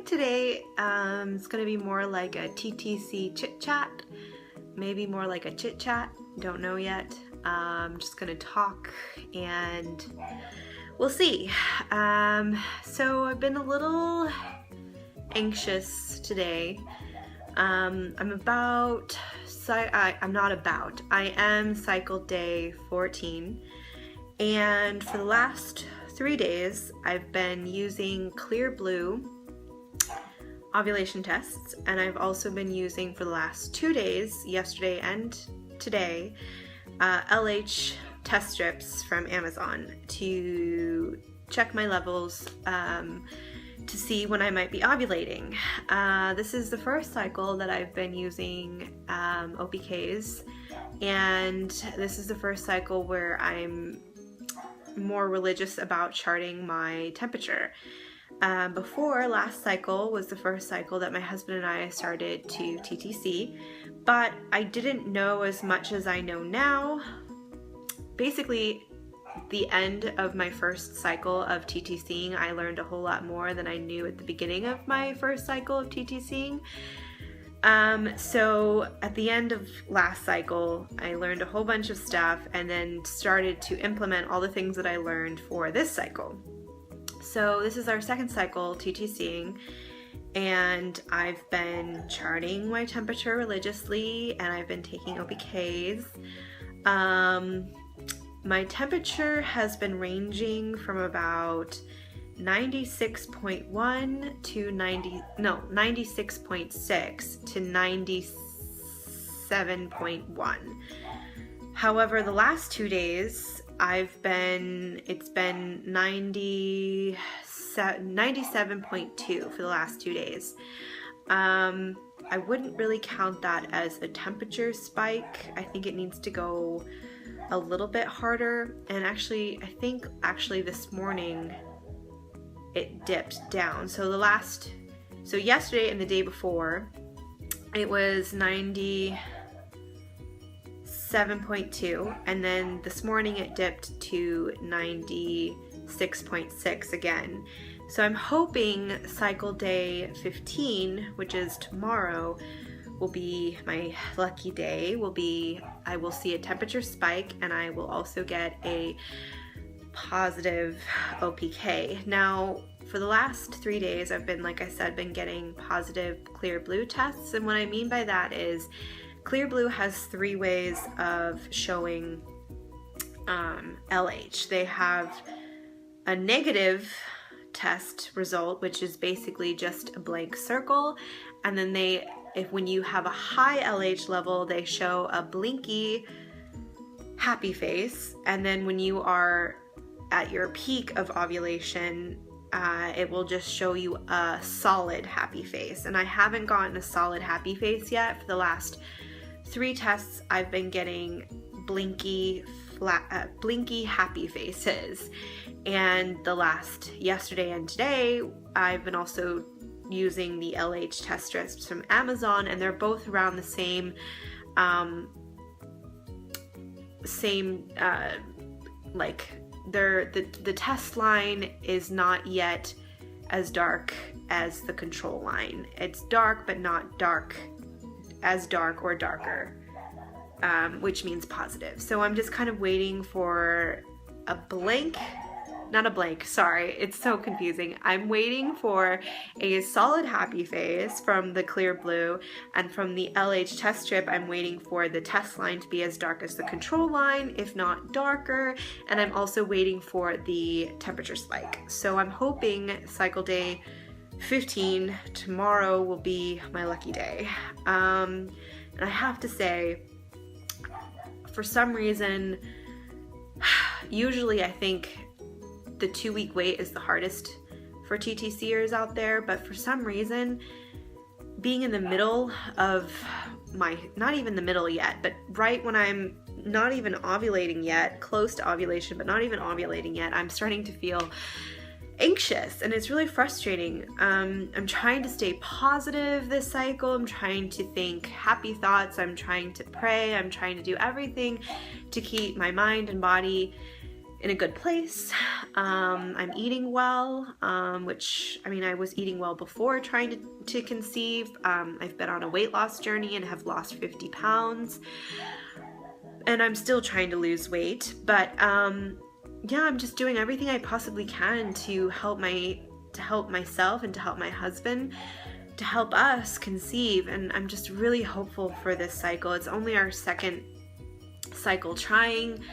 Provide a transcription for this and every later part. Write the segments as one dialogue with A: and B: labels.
A: today it's going to be more like a TTC chit chat, maybe more like a chit chat, don't know yet. I'm just going to talk and we'll see. So I've been a little anxious today. I am cycle day 14, and for the last 3 days I've been using Clear Blue ovulation tests, and I've also been using for the last 2 days, yesterday and today, LH test strips from Amazon to check my levels to see when I might be ovulating. This is the first cycle that I've been using OPKs, and this is the first cycle where I'm more religious about charting my temperature. Before, last cycle was the first cycle that my husband and I started to TTC, but I didn't know as much as I know now. Basically, the end of my first cycle of TTCing, I learned a whole lot more than I knew at the beginning of my first cycle of TTCing. So at the end of last cycle, I learned a whole bunch of stuff and then started to implement all the things that I learned for this cycle. So this is our second cycle TTCing, and I've been charting my temperature religiously, and I've been taking OPKs. My temperature has been ranging from about 96.1 to 96.6 to 97.1. However, the last 2 days it's been 97.2 for the last 2 days. I wouldn't really count that as a temperature spike. I think it needs to go a little bit harder, and I think this morning it dipped down. So yesterday and the day before it was 97.2, and then this morning it dipped to 96.6 again. So I'm hoping cycle day 15, which is tomorrow, will be my lucky day. I will see a temperature spike, and I will also get a positive OPK. Now, for the last 3 days, I've been, like I said, getting positive Clear Blue tests, and what I mean by that is Clear Blue has 3 ways of showing LH. They have a negative test result, which is basically just a blank circle, and then when you have a high LH level, they show a blinky happy face, and then when you are at your peak of ovulation, it will just show you a solid happy face. And I haven't gotten a solid happy face yet. For the last 3 tests, I've been getting blinky happy faces, and yesterday and today, I've been also using the LH test strips from Amazon, and they're both around the same the test line is not yet as dark as the control line. It's dark, but not dark or darker, which means positive. So I'm just kind of waiting for it's so confusing. I'm waiting for a solid happy face from the Clear Blue, and from the LH test strip, I'm waiting for the test line to be as dark as the control line, if not darker, and I'm also waiting for the temperature spike. So I'm hoping cycle day 15 tomorrow will be my lucky day. And I have to say, for some reason, usually I think the 2-week wait is the hardest for TTCers out there, but for some reason, being in the middle of not even the middle yet, but right when I'm not even ovulating yet, close to ovulation, but not even ovulating yet, I'm starting to feel anxious, and it's really frustrating. I'm trying to stay positive this cycle. I'm trying to think happy thoughts. I'm trying to pray. I'm trying to do everything to keep my mind and body in a good place. I'm eating well, which, I mean, I was eating well before trying to conceive. I've been on a weight loss journey and have lost 50 pounds. And I'm still trying to lose weight. But yeah, I'm just doing everything I possibly can to help myself and to help my husband, to help us conceive. And I'm just really hopeful for this cycle. It's only our second cycle trying.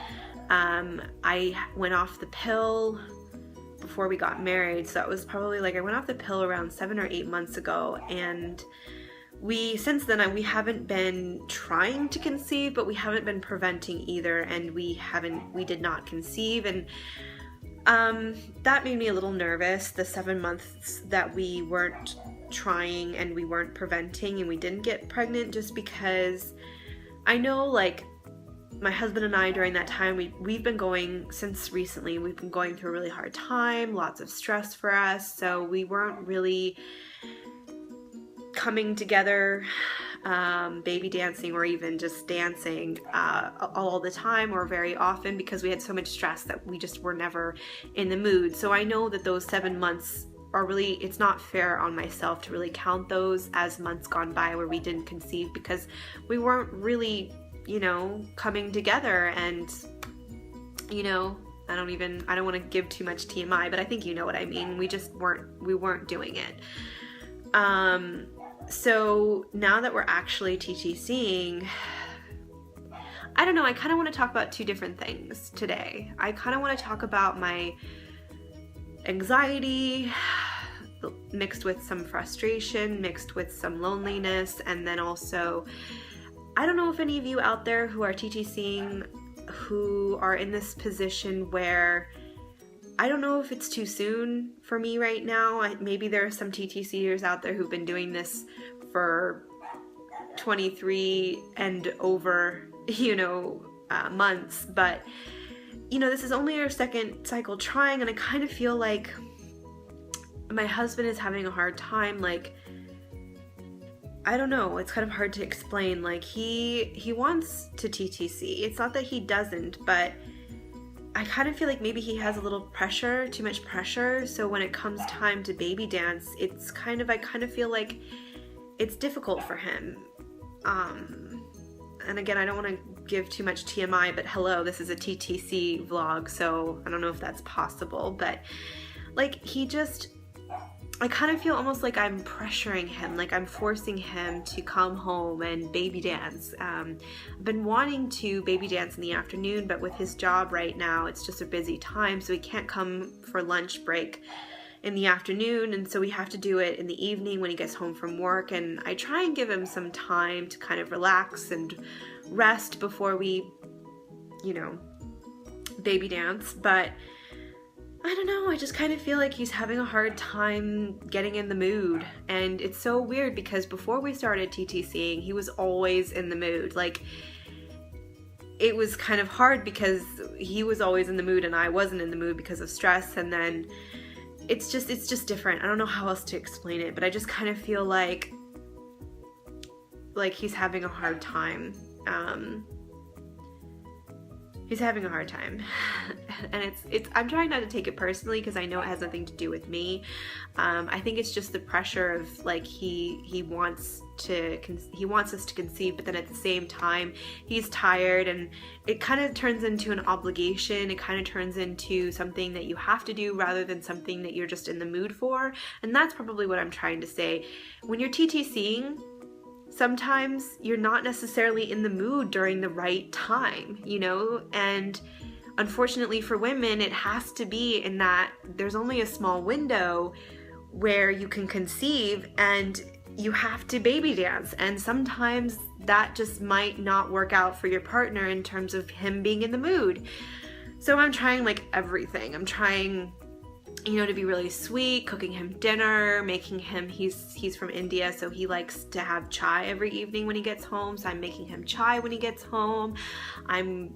A: I went off the pill before we got married, so that was probably like, I went off the pill around 7 or 8 months ago, and since then we haven't been trying to conceive, but we haven't been preventing either, and we did not conceive, and that made me a little nervous, the 7 months that we weren't trying and we weren't preventing and we didn't get pregnant, just because I know, like, my husband and I during that time, we've been going, since recently, we've been going through a really hard time, lots of stress for us, so we weren't really coming together, baby dancing or even just dancing all the time or very often, because we had so much stress that we just were never in the mood. So I know that those 7 months are really, it's not fair on myself to really count those as months gone by where we didn't conceive, because we weren't really, you know, coming together. And, you know, I don't want to give too much TMI, but I think you know what I mean. We weren't doing it. So now that we're actually TTCing, I don't know, I kind of want to talk about two different things today. I kind of want to talk about my anxiety mixed with some frustration, mixed with some loneliness, and then also, I don't know if any of you out there who are TTCing, who are in this position where, I don't know if it's too soon for me right now. Maybe there are some TTCers out there who've been doing this for 23 and over, you know, months. But, you know, this is only our second cycle trying, and I kind of feel like my husband is having a hard time. Like, I don't know, it's kind of hard to explain. Like, he wants to TTC. It's not that he doesn't, but I kind of feel like maybe he has a little pressure, too much pressure. So when it comes time to baby dance, I kind of feel like it's difficult for him. And again, I don't want to give too much TMI, but hello, this is a TTC vlog, so I don't know if that's possible. But like, I kind of feel almost like I'm pressuring him, like I'm forcing him to come home and baby dance. I've been wanting to baby dance in the afternoon, but with his job right now, it's just a busy time, so he can't come for lunch break in the afternoon, and so we have to do it in the evening when he gets home from work. And I try and give him some time to kind of relax and rest before we, you know, baby dance. But I don't know, I just kind of feel like he's having a hard time getting in the mood. And it's so weird because before we started TTCing, he was always in the mood. Like, it was kind of hard because he was always in the mood and I wasn't in the mood because of stress. And then it's just different. I don't know how else to explain it, but I just kind of feel like he's having a hard time. He's having a hard time. And I'm trying not to take it personally because I know it has nothing to do with me. I think it's just the pressure of, like, he wants us to conceive, but then at the same time he's tired, and it kind of turns into an obligation. It kind of turns into something that you have to do rather than something that you're just in the mood for. And that's probably what I'm trying to say. When you're TTCing, sometimes you're not necessarily in the mood during the right time, you know? And unfortunately for women, it has to be in that there's only a small window where you can conceive and you have to baby dance. And sometimes that just might not work out for your partner in terms of him being in the mood. So I'm trying, like, everything. I'm trying, you know, to be really sweet, cooking him dinner, making him, he's from India, so he likes to have chai every evening when he gets home, so I'm making him chai when he gets home. I'm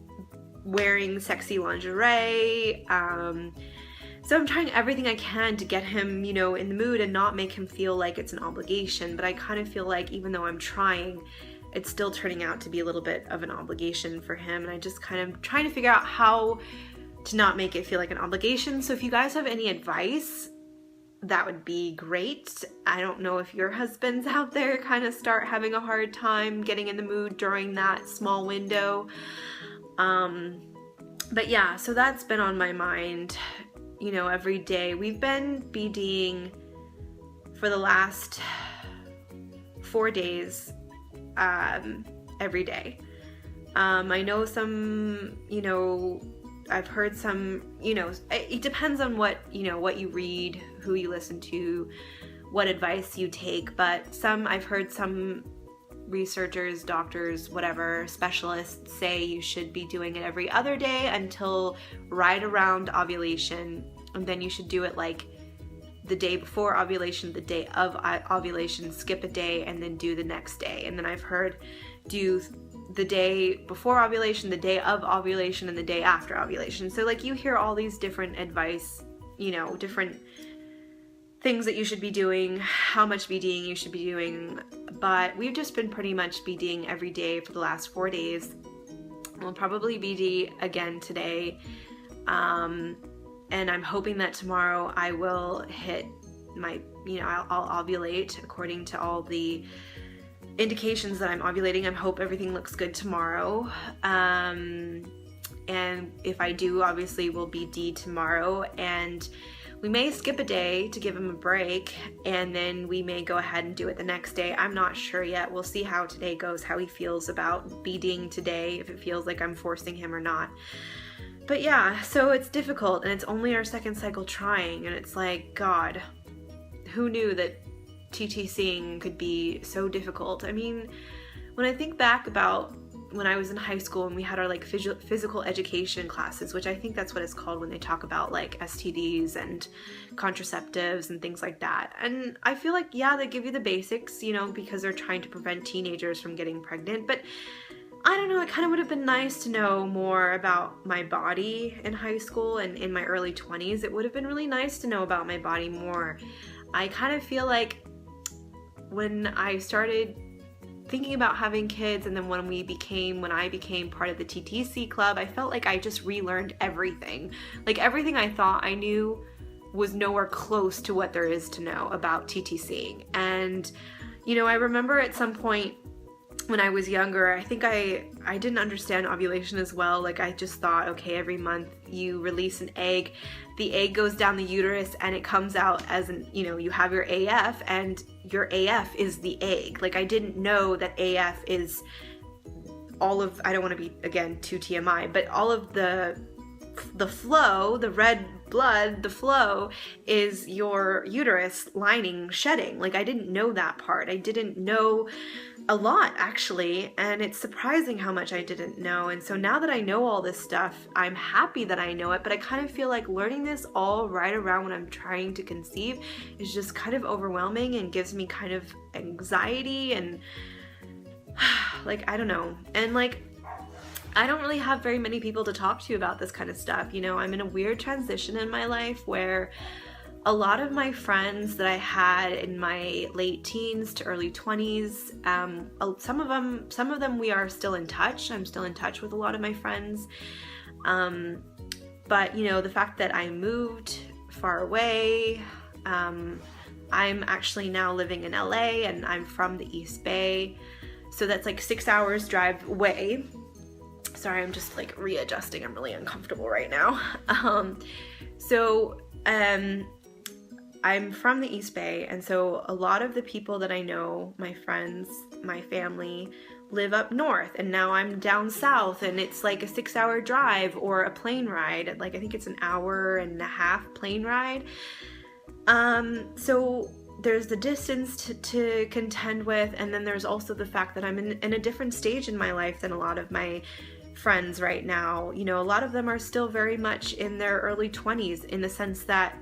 A: wearing sexy lingerie, so I'm trying everything I can to get him, you know, in the mood and not make him feel like it's an obligation. But I kind of feel like even though I'm trying, it's still turning out to be a little bit of an obligation for him, and I just kind of trying to figure out how to not make it feel like an obligation. So if you guys have any advice, that would be great. I don't know if your husbands out there kind of start having a hard time getting in the mood during that small window. But yeah, so that's been on my mind, you know, every day. We've been BDing for the last 4 days, every day. I know some, you know, I've heard some, you know, it depends on what, you know, what you read, who you listen to, what advice you take, but I've heard some researchers, doctors, whatever, specialists say you should be doing it every other day until right around ovulation, and then you should do it like the day before ovulation, the day of ovulation, skip a day, and then do the next day. And then I've heard do the day before ovulation, the day of ovulation, and the day after ovulation. So like you hear all these different advice, you know, different things that you should be doing, how much BDing you should be doing, but we've just been pretty much BDing every day for the last 4 days. We'll probably BD again today, and I'm hoping that tomorrow I will hit my, you know, I'll ovulate according to all the indications that I'm ovulating. I hope everything looks good tomorrow. And if I do, obviously we'll BD tomorrow, and we may skip a day to give him a break, and then we may go ahead and do it the next day. I'm not sure yet. We'll see how today goes, how he feels about BDing today, if it feels like I'm forcing him or not. But yeah, so it's difficult, and it's only our second cycle trying, and it's like, God, who knew that TTCing could be so difficult? I mean, when I think back about when I was in high school and we had our like physical education classes, which I think that's what it's called when they talk about like STDs and contraceptives and things like that. And I feel like, yeah, they give you the basics, you know, because they're trying to prevent teenagers from getting pregnant. But I don't know, it kind of would have been nice to know more about my body in high school and in my early 20s. It would have been really nice to know about my body more. I kind of feel like when I started thinking about having kids, and then when I became part of the TTC club, I felt like I just relearned everything. Like everything I thought I knew was nowhere close to what there is to know about TTCing. And, you know, I remember at some point when I was younger, I think I didn't understand ovulation as well. Like I just thought, okay, every month you release an egg, the egg goes down the uterus and it comes out as an, you know, you have your AF, and your AF is the egg. Like I didn't know that AF is all of, I don't want to be, again, too TMI, but all of the flow, the red blood, the flow is your uterus lining shedding. Like I didn't know that part. I didn't know a lot, actually, and it's surprising how much I didn't know. And so now that I know all this stuff, I'm happy that I know it, but I kind of feel like learning this all right around when I'm trying to conceive is just kind of overwhelming and gives me kind of anxiety and like, I don't know. And like, I don't really have very many people to talk to about this kind of stuff. You know, I'm in a weird transition in my life where a lot of my friends that I had in my late teens to early 20s, some of them we are still in touch. I'm still in touch with a lot of my friends. But you know, the fact that I moved far away, I'm actually now living in LA, and I'm from the East Bay. So that's like 6 hours drive away. Sorry, I'm just like readjusting. I'm really uncomfortable right now. I'm from the East Bay, and so a lot of the people that I know, my friends, my family, live up north, and now I'm down south, and it's like a 6 hour drive or a plane ride. Like I think it's an hour and a half plane ride. So there's the distance to contend with, and then there's also the fact that I'm in a different stage in my life than a lot of my friends right now. You know, a lot of them are still very much in their early 20s, in the sense that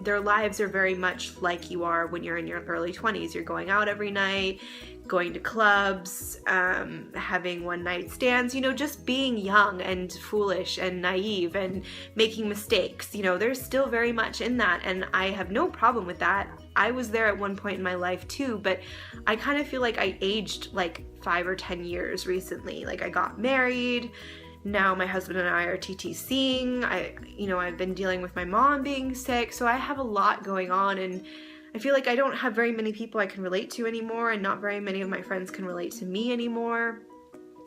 A: their lives are very much like you are when you're in your early 20s. You're going out every night, going to clubs, having one night stands, you know, just being young and foolish and naive and making mistakes. You know, they're still very much in that, and I have no problem with that. I was there at one point in my life too, but I kind of feel like I aged like 5 or 10 years recently. Like I got married, now my husband and I are TTCing. I've been dealing with my mom being sick, so I have a lot going on, and I feel like I don't have very many people I can relate to anymore, and not very many of my friends can relate to me anymore.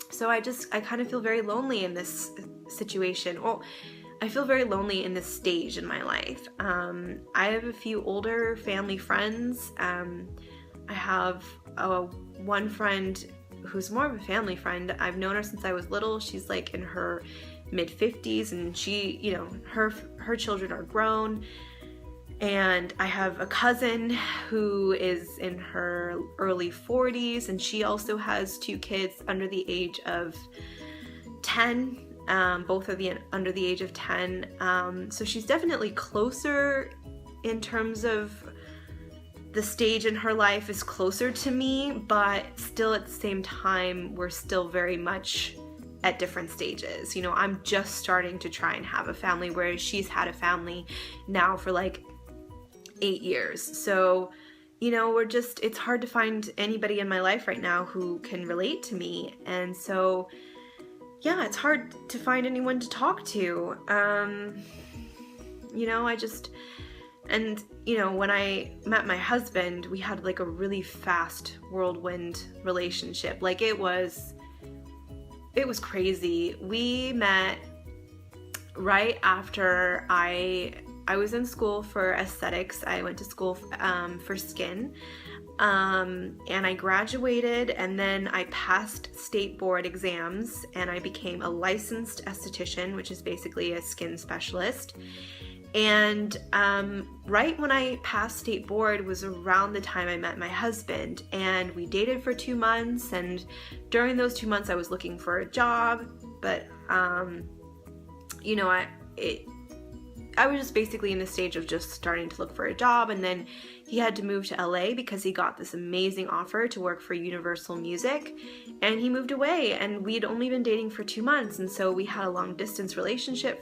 A: So I kind of feel very lonely in this situation. Well, I feel very lonely in this stage in my life. I have a few older family friends. I have one friend who's more of a family friend. I've known her since I was little. She's like in her mid-50s, and she, her children are grown. And I have a cousin who is in her early 40s, and she also has 2 kids under the age of 10. Both are under the age of 10. So she's definitely closer in terms of the stage in her life is closer to me, but still at the same time, we're still very much at different stages. I'm just starting to try and have a family, whereas she's had a family now for like 8 years. So, it's hard to find anybody in my life right now who can relate to me. And so, yeah, it's hard to find anyone to talk to. When I met my husband, we had like a really fast whirlwind relationship. Like it was crazy. We met right after I was in school for aesthetics. I went to school for skin. And I graduated, and then I passed state board exams, and I became a licensed esthetician, which is basically a skin specialist. And right when I passed state board was around the time I met my husband, and we dated for 2 months, and during those 2 months I was looking for a job, but I was just basically in the stage of just starting to look for a job. And then he had to move to LA because he got this amazing offer to work for Universal Music, and he moved away, and we had only been dating for 2 months. And so we had a long distance relationship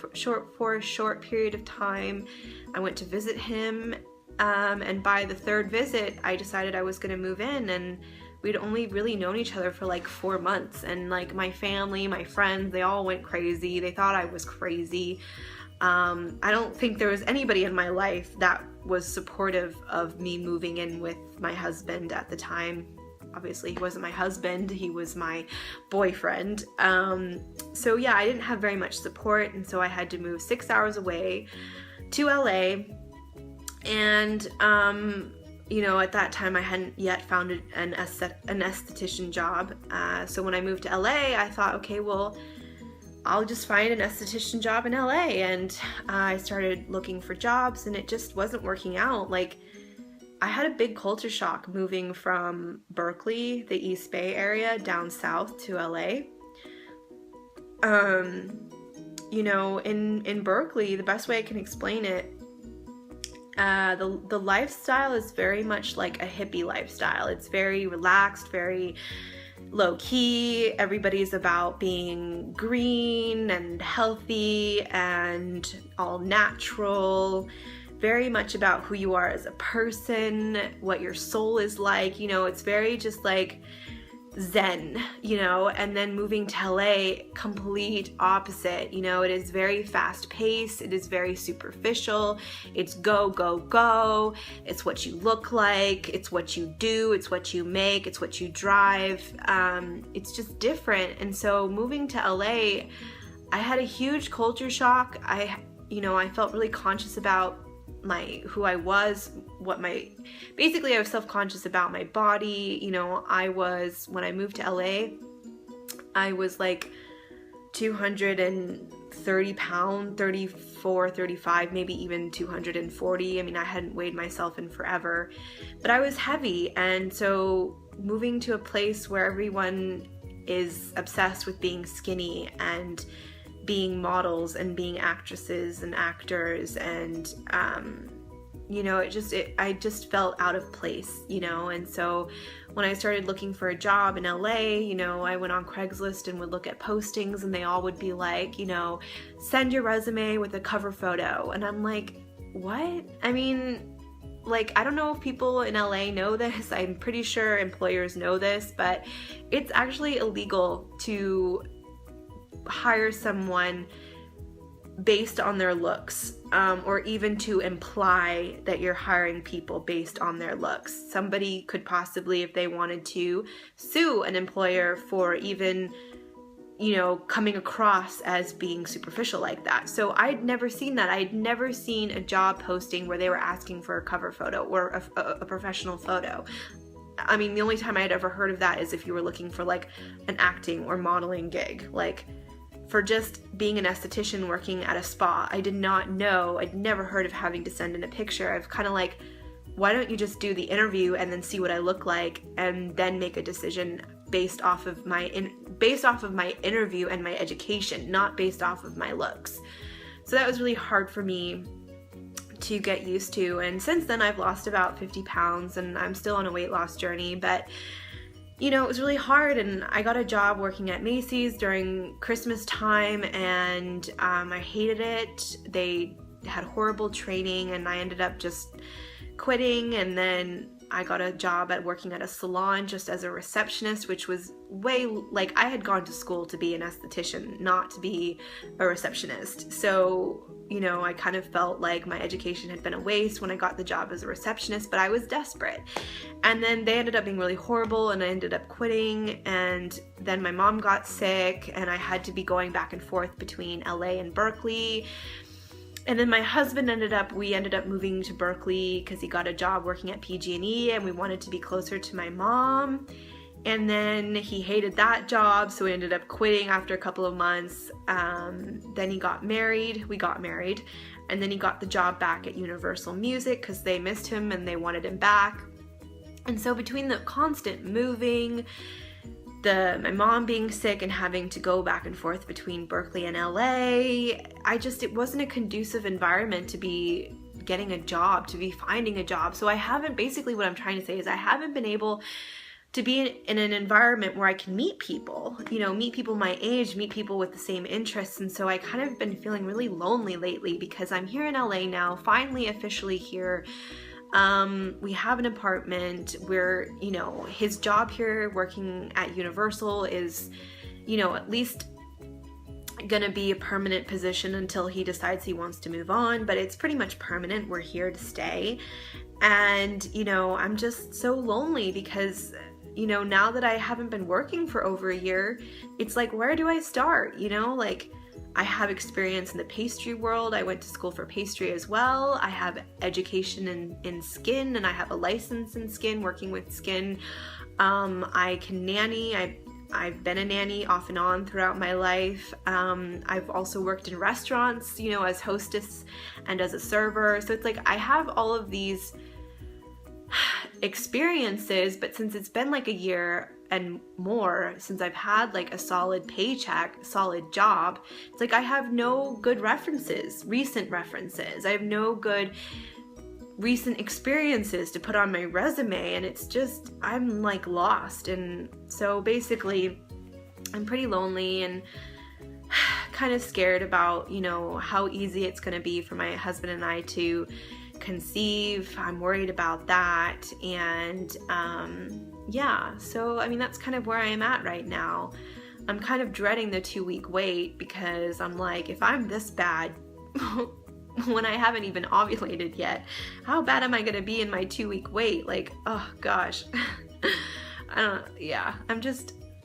A: for a short period of time. I went to visit him. And by the 3rd visit, I decided I was going to move in, and we'd only really known each other for like 4 months. And like my family, my friends, they all went crazy. They thought I was crazy. I don't think there was anybody in my life that was supportive of me moving in with my husband at the time. Obviously, he wasn't my husband, he was my boyfriend. So yeah, I didn't have very much support, and so I had to move 6 hours away to LA. And at that time I hadn't yet found an esthetician job. So when I moved to LA, I thought, okay, well, I'll just find an esthetician job in LA. And I started looking for jobs, and it just wasn't working out. Like, I had a big culture shock moving from Berkeley, the East Bay area, down south to LA. In Berkeley, the best way I can explain it, the lifestyle is very much like a hippie lifestyle. It's very relaxed, very low-key. Everybody's about being green and healthy and all natural, very much about who you are as a person, what your soul is like. It's very just like zen, and then moving to LA, complete opposite. It is very fast paced, it is very superficial, it's go, go, go, it's what you look like, it's what you do, it's what you make, it's what you drive. It's just different. And so moving to LA, I had a huge culture shock. I felt really conscious about who I was, basically I was self-conscious about my body. When I moved to LA, I was like 230 pounds, 34, 35, maybe even 240. I hadn't weighed myself in forever, but I was heavy. And so moving to a place where everyone is obsessed with being skinny and being models and being actresses and actors, and I just felt out of place, and so when I started looking for a job in LA, I went on Craigslist and would look at postings, and they all would be like, send your resume with a cover photo, and I'm like, what? I don't know if people in LA know this. I'm pretty sure employers know this, but it's actually illegal to hire someone based on their looks, or even to imply that you're hiring people based on their looks. Somebody could possibly, if they wanted to, sue an employer for even, coming across as being superficial like that. So I'd never seen that. I'd never seen a job posting where they were asking for a cover photo or a professional photo. I mean, the only time I had ever heard of that is if you were looking for like an acting or modeling gig. Like, for just being an esthetician working at a spa, I did not know, I'd never heard of having to send in a picture. I've kind of like, why don't you just do the interview and then see what I look like and then make a decision based off of my interview and my education, not based off of my looks. So that was really hard for me to get used to. And since then I've lost about 50 pounds and I'm still on a weight loss journey, but it was really hard, and I got a job working at Macy's during Christmas time, and I hated it. They had horrible training, and I ended up just quitting, and then I got a job working at a salon just as a receptionist, which was I had gone to school to be an esthetician, not to be a receptionist. So, I kind of felt like my education had been a waste when I got the job as a receptionist, but I was desperate. And then they ended up being really horrible, and I ended up quitting, and then my mom got sick, and I had to be going back and forth between LA and Berkeley. And then my husband ended up moving to Berkeley because he got a job working at PG&E, and we wanted to be closer to my mom. And then he hated that job, so we ended up quitting after a couple of months. Then we got married, and then he got the job back at Universal Music because they missed him and they wanted him back. And so between the constant moving, my mom being sick and having to go back and forth between Berkeley and LA, it wasn't a conducive environment to be getting a job, to be finding a job. So basically what I'm trying to say is I haven't been able to be in an environment where I can meet people, meet people my age, meet people with the same interests. And so I kind of been feeling really lonely lately because I'm here in LA now, finally officially here. We have an apartment where, his job here working at Universal is, at least gonna be a permanent position until he decides he wants to move on, but it's pretty much permanent. We're here to stay. And, I'm just so lonely because, now that I haven't been working for over a year, it's like, where do I start? I have experience in the pastry world. I went to school for pastry as well. I have education in skin, and I have a license in skin, working with skin. I can nanny. I've been a nanny off and on throughout my life. I've also worked in restaurants, as hostess and as a server. So it's like I have all of these experiences, but since it's been like a year and more since I've had like a solid paycheck, solid job, it's like I have no good recent references. I have no good recent experiences to put on my resume, and it's just, I'm like lost. And so basically I'm pretty lonely and kind of scared about, how easy it's going to be for my husband and I to conceive. I'm worried about that. And so that's kind of where I am at right now. I'm kind of dreading the 2-week wait because I'm like, if I'm this bad when I haven't even ovulated yet, how bad am I going to be in my 2-week wait? Like, oh gosh.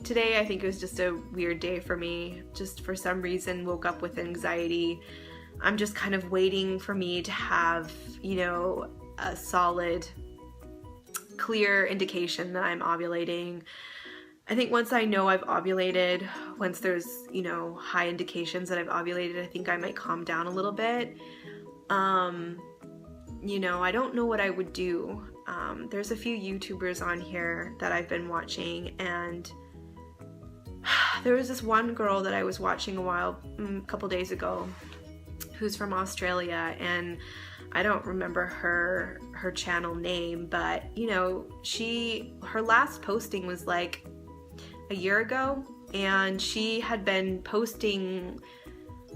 A: Today I think it was just a weird day for me. Just for some reason woke up with anxiety. I'm just kind of waiting for me to have, a solid, clear indication that I'm ovulating. I think once I know I've ovulated, once there's, high indications that I've ovulated, I think I might calm down a little bit. I don't know what I would do. There's a few YouTubers on here that I've been watching, and there was this one girl that I was watching a couple days ago, who's from Australia, and I don't remember her channel name, but her last posting was like a year ago, and she had been posting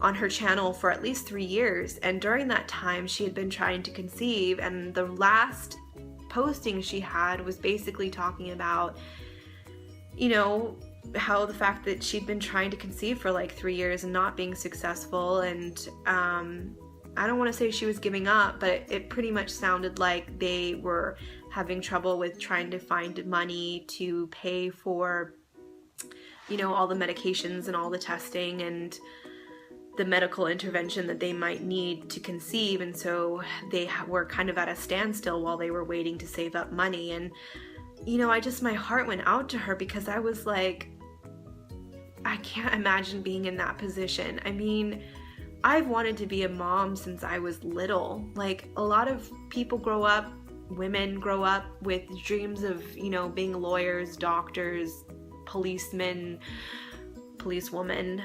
A: on her channel for at least 3 years, and during that time she had been trying to conceive, and the last posting she had was basically talking about how the fact that she'd been trying to conceive for like 3 years and not being successful, and I don't want to say she was giving up, but it pretty much sounded like they were having trouble with trying to find money to pay for, you know, all the medications and all the testing and the medical intervention that they might need to conceive. And so they were kind of at a standstill while they were waiting to save up money. And, you know, my heart went out to her, because I was like, I can't imagine being in that position. I mean, I've wanted to be a mom since I was little. Like, a lot of people grow up, women grow up with dreams of, you know, being lawyers, doctors, policemen, policewomen,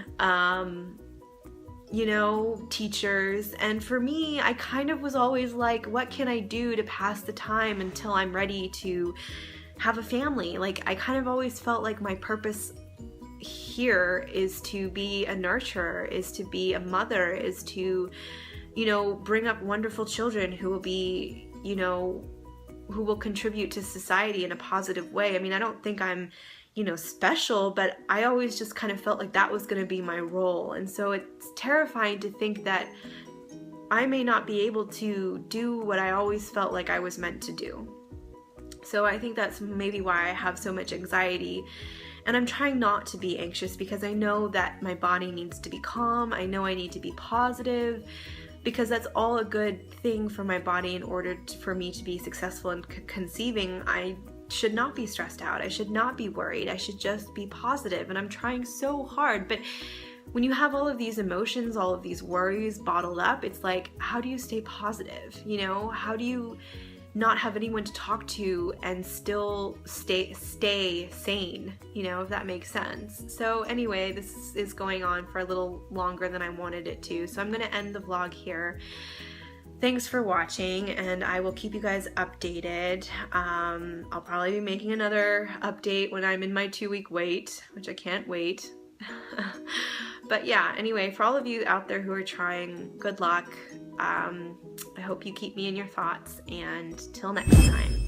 A: you know, teachers. And for me, I kind of was always like, what can I do to pass the time until I'm ready to have a family? Like, I kind of always felt like my purpose here is to be a nurturer, is to be a mother, is to, you know, bring up wonderful children who will be, you know, who will contribute to society in a positive way. I mean, I don't think I'm, you know, special, but I always just kind of felt like that was going to be my role. And so it's terrifying to think that I may not be able to do what I always felt like I was meant to do. So I think that's maybe why I have so much anxiety. And I'm trying not to be anxious, because I know that my body needs to be calm. I know I need to be positive, because that's all a good thing for my body. In order for me to be successful in conceiving, I should not be stressed out. I should not be worried. I should just be positive. And I'm trying so hard. But when you have all of these emotions, all of these worries bottled up, it's like, how do you stay positive? You know, how do you not have anyone to talk to and still stay sane, you know, if that makes sense. So anyway, this is going on for a little longer than I wanted it to, so I'm going to end the vlog here. Thanks for watching, and I will keep you guys updated. I'll probably be making another update when I'm in my 2-week wait, which I can't wait. But yeah, anyway, for all of you out there who are trying, good luck. I hope you keep me in your thoughts, and till next time.